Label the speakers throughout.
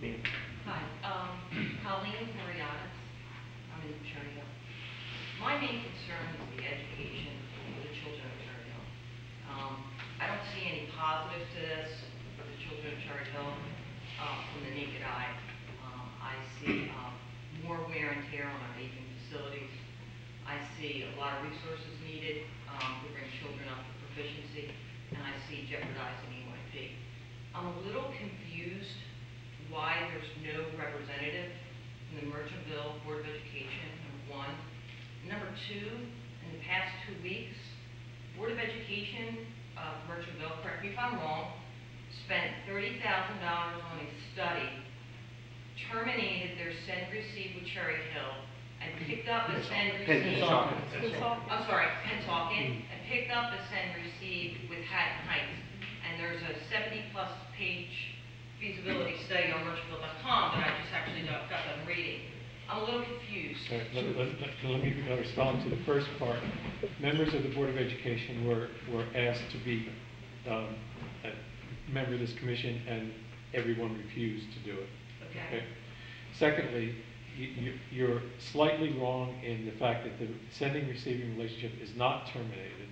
Speaker 1: Ma'am.
Speaker 2: Hi, Colleen Moriatis. I'm in Cherry Hill. My main concern is the education for the children of Cherry Hill. I don't see any positives to this for the children of Cherry Hill from the naked eye. I see more wear and tear on our aging facilities. I see a lot of resources needed to bring children up to proficiency, and I see jeopardizing EYP. I'm a little confused why there's no representative in the Merchantville Board of Education, number one. Number two, in the past 2 weeks, Board of Education of Merchantville, correct me if I'm wrong, spent $30,000 on a study, terminated their send receive with Cherry Hill, and picked up a send receive. I'm sorry, Pennsauken, and picked up a send receive with Hatton Heights. And there's a 70-plus page feasibility study on merchantville.com that I just actually got done reading. I'm a little confused.
Speaker 3: Let me respond to the first part. Members of the Board of Education were asked to be a member of this commission, and everyone refused to do it.
Speaker 2: Okay.
Speaker 3: Secondly, you're slightly wrong in the fact that the sending-receiving relationship is not terminated.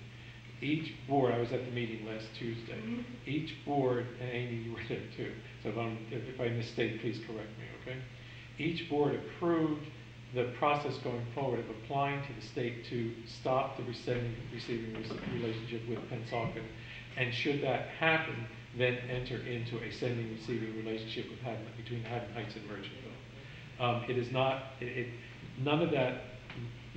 Speaker 3: Each board, I was at the meeting last Tuesday, each board, and Amy, you were there too, so if I misstate, please correct me, okay? Each board approved the process going forward of applying to the state to stop the sending-receiving relationship with Pennsauken, and should that happen, then enter into a sending-receiving relationship with between Haddon Heights and Merchantville. It is not, none of that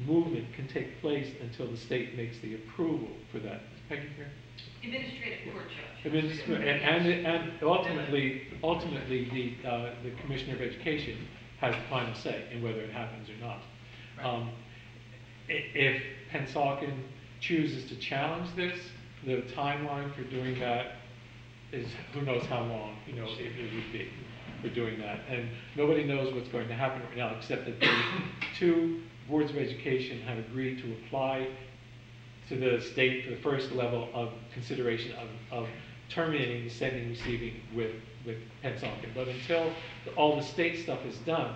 Speaker 3: movement can take place until the state makes the approval for that. Is Peggy here?
Speaker 2: Administrative court judge.
Speaker 3: And ultimately the Commissioner of Education has the final say in whether it happens or not.
Speaker 2: Right.
Speaker 3: If Pennsauken chooses to challenge this, the timeline for doing that is who knows how long, it would be for doing that. And nobody knows what's going to happen right now, except that the two boards of education have agreed to apply to the state for the first level of consideration of terminating the sending receiving with Pennsauken. But until all the state stuff is done,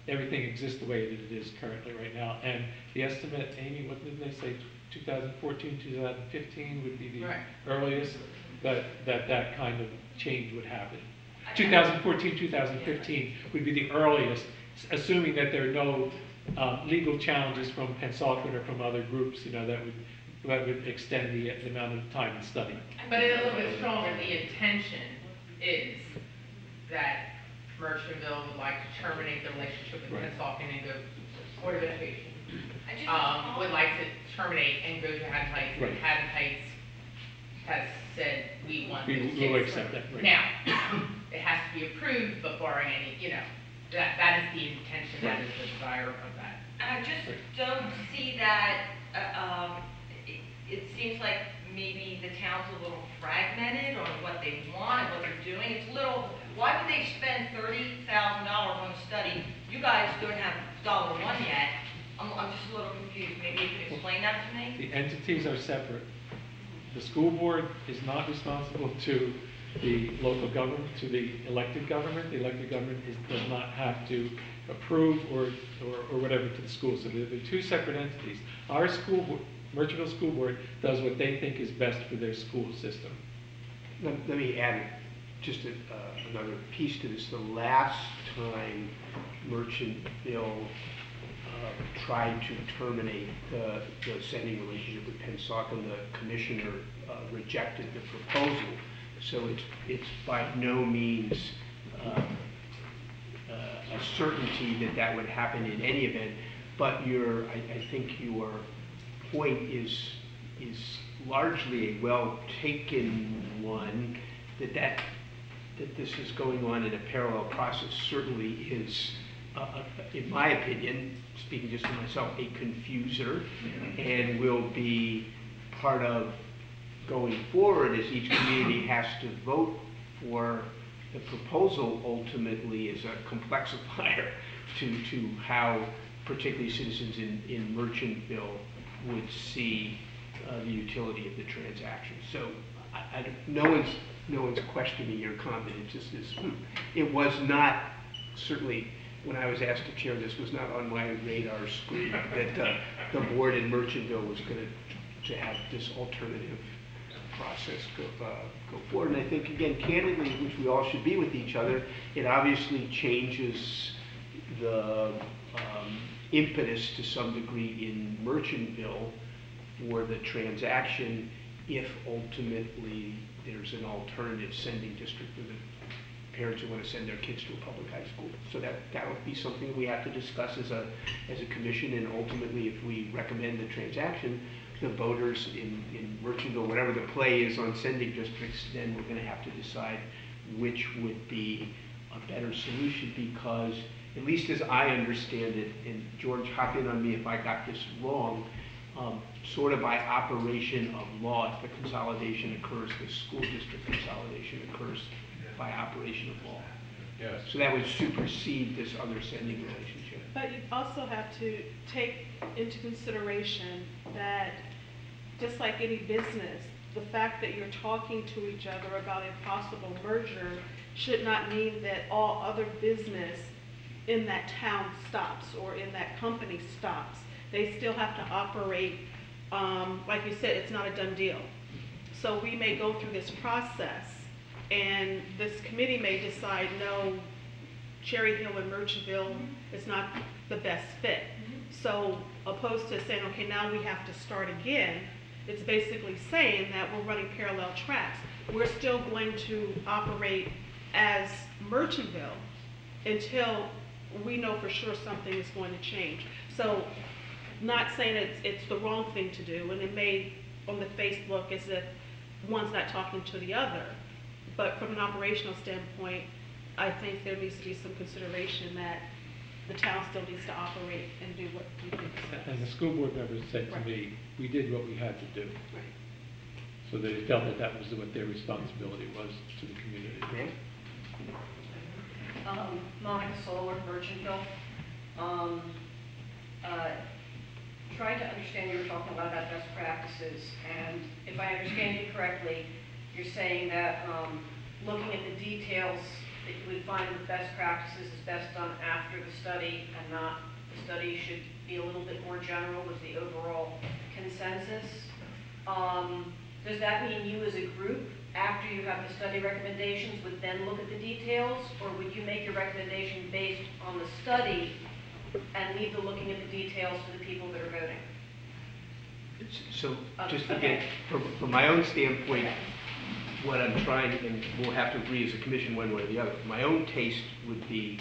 Speaker 3: everything exists the way that it is currently right now. And the estimate, Amy, what did they say, 2014, 2015 would be the earliest that kind of change would happen. 2014, 2015 would be the earliest, assuming that there are no legal challenges from Pennsauken or from other groups, that would extend the amount of time and study.
Speaker 4: But it's a little bit stronger. The intention is that Merchantville would like to terminate the relationship with Pennsauken and go to Board of Education. Would like to terminate and go to Haddon Heights.
Speaker 3: Right.
Speaker 4: Haddon Heights has said we want
Speaker 3: we
Speaker 4: those
Speaker 3: will
Speaker 4: kids.
Speaker 3: accept that. Right.
Speaker 4: Now, it has to be approved, but barring any, that is the intention, that is the desire of that.
Speaker 2: And I just don't see that, it seems like maybe the town's a little fragmented on what they want and what they're doing. It's a little, why would they spend $30,000 on a study? You guys don't have $1 yet. I'm just a little confused. Maybe you could explain that to me?
Speaker 3: The entities are separate. The school board is not responsible to the local government, to the elected government. The elected government does not have to approve or whatever to the schools. So they're two separate entities. Our school board, Merchantville School Board, does what they think is best for their school system.
Speaker 1: Let me add just another piece to this. The last time Merchantville tried to terminate the sending relationship with Pennsauken, the commissioner rejected the proposal. So it's by no means a certainty that would happen in any event. But I think your point is largely a well taken one. That this is going on in a parallel process certainly is, in my opinion, speaking just for myself, a confuser, and will be part of going forward as each community has to vote for the proposal. Ultimately is a complexifier to how particularly citizens in Merchantville would see the utility of the transaction. So no no one's questioning your comment, it just is, it was not, certainly, when I was asked to chair this, was not on my radar screen that the board in Merchantville was going to have this alternative process go forward. And I think, again, candidly, which we all should be with each other, it obviously changes the impetus to some degree in Merchantville for the transaction if ultimately there's an alternative sending district for the parents who want to send their kids to a public high school. So that would be something we have to discuss as a commission, and ultimately if we recommend the transaction, the voters in Merchantville, whatever the play is on sending districts, then we're going to have to decide which would be a better solution, because at least as I understand it, and George, hop in on me if I got this wrong, sort of by operation of law, if the consolidation occurs, the school district consolidation occurs by operation of law.
Speaker 3: Yes.
Speaker 1: So that would supersede this other sending relationship.
Speaker 5: But you also have to take into consideration that, just like any business, the fact that you're talking to each other about a possible merger should not mean that all other business in that town stops or in that company stops. They still have to operate, like you said, it's not a done deal. So we may go through this process, and this committee may decide, no, Cherry Hill and Merchantville is not the best fit. So opposed to saying, okay, now we have to start again, it's basically saying that we're running parallel tracks. We're still going to operate as Merchantville until we know for sure something is going to change. So not saying it's the wrong thing to do, and it may on the face look as if one's not talking to the other, but from an operational standpoint, I think there needs to be some consideration that the town still needs to operate and do what we think is best.
Speaker 3: And the school board members said to
Speaker 5: Right.
Speaker 3: me, we did what we had to do.
Speaker 5: Right.
Speaker 3: So they felt that that was what their responsibility was to the community.
Speaker 1: Ma'am?
Speaker 6: Monica Solar, Merchantville. Trying to understand, you were talking about best practices, and if I understand you correctly, you're saying that looking at the details, that you would find that best practices is best done after the study, and not the study should be a little bit more general with the overall consensus. Does that mean you as a group, after you have the study recommendations, would then look at the details, or would you make your recommendation based on the study and leave the looking at the details to the people that are voting?
Speaker 1: So just
Speaker 6: Okay.
Speaker 1: again, from my own standpoint, what I'm trying, and we'll have to agree as a commission one way or the other, my own taste would be,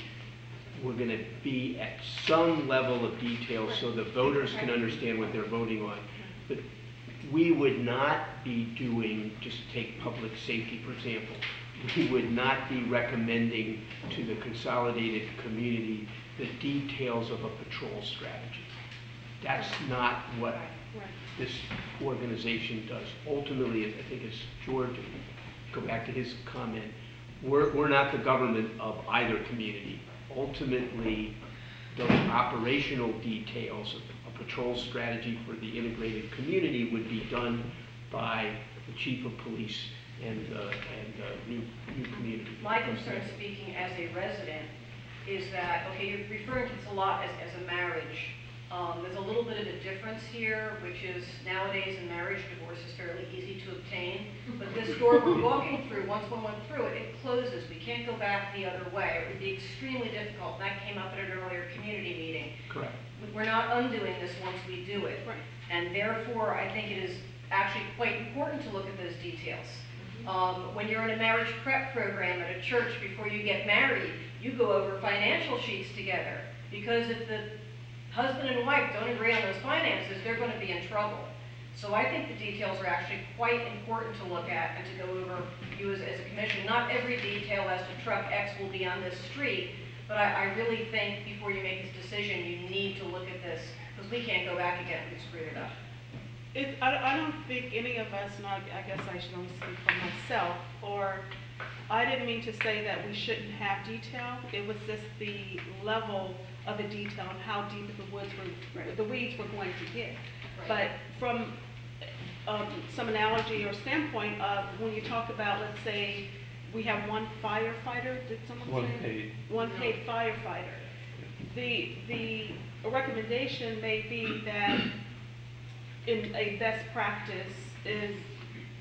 Speaker 1: we're going to be at some level of detail so the voters can understand what they're voting on. But we would not be doing, just take public safety for example, we would not be recommending to the consolidated community the details of a patrol strategy. That's not what this organization does. Ultimately, I think as George, go back to his comment, we're not the government of either community. Ultimately, those operational details of a patrol strategy for the integrated community would be done by the chief of police and new community.
Speaker 6: My concern, speaking as a resident, is that, okay, you're referring to this a lot as a marriage. There's a little bit of a difference here, which is nowadays in marriage, divorce is fairly easy to obtain. But this door we're walking through, once one went through it, it closes. We can't go back the other way. It would be extremely difficult. And that came up at an earlier community meeting.
Speaker 1: Correct.
Speaker 6: We're not undoing this once we do it.
Speaker 5: Right.
Speaker 6: And therefore, I think it is actually quite important to look at those details. When you're in a marriage prep program at a church before you get married, you go over financial sheets together. Because if the husband and wife don't agree on those finances, they're going to be in trouble. So I think the details are actually quite important to look at and to go over you as a commission. Not every detail as to truck X will be on this street, but I really think before you make this decision, you need to look at this, because we can't go back again and screw it up.
Speaker 5: I don't think any of us, and I guess I should only speak for myself, or I didn't mean to say that we shouldn't have detail. It was just the level of the detail and how deep the weeds were going to get.
Speaker 6: Right.
Speaker 5: But from some analogy or standpoint of when you talk about, let's say, we have one firefighter, did someone say?
Speaker 3: One paid.
Speaker 5: One paid firefighter. The recommendation may be that in a best practice is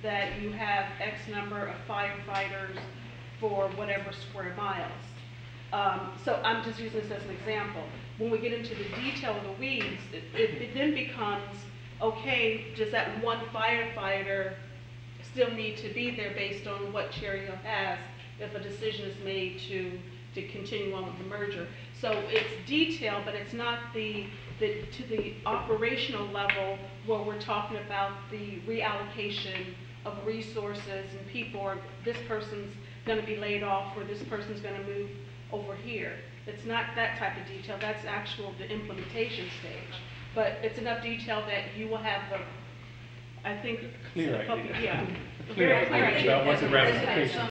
Speaker 5: that you have X number of firefighters for whatever square miles. So I'm just using this as an example. When we get into the detail of the weeds, it then becomes, okay, does that one firefighter still need to be there based on what Cherry Hill has if a decision is made to continue on with the merger? So it's detailed, but it's not to the operational level where we're talking about the reallocation of resources and people, or this person's going to be laid off or this person's going to move over here. It's not that type of detail. That's the implementation stage. But it's enough detail that you will have I think,
Speaker 3: Clear
Speaker 5: a couple,
Speaker 3: idea.
Speaker 5: yeah.
Speaker 3: A clear
Speaker 5: Very clear
Speaker 3: idea about what the
Speaker 5: idea.
Speaker 3: ramifications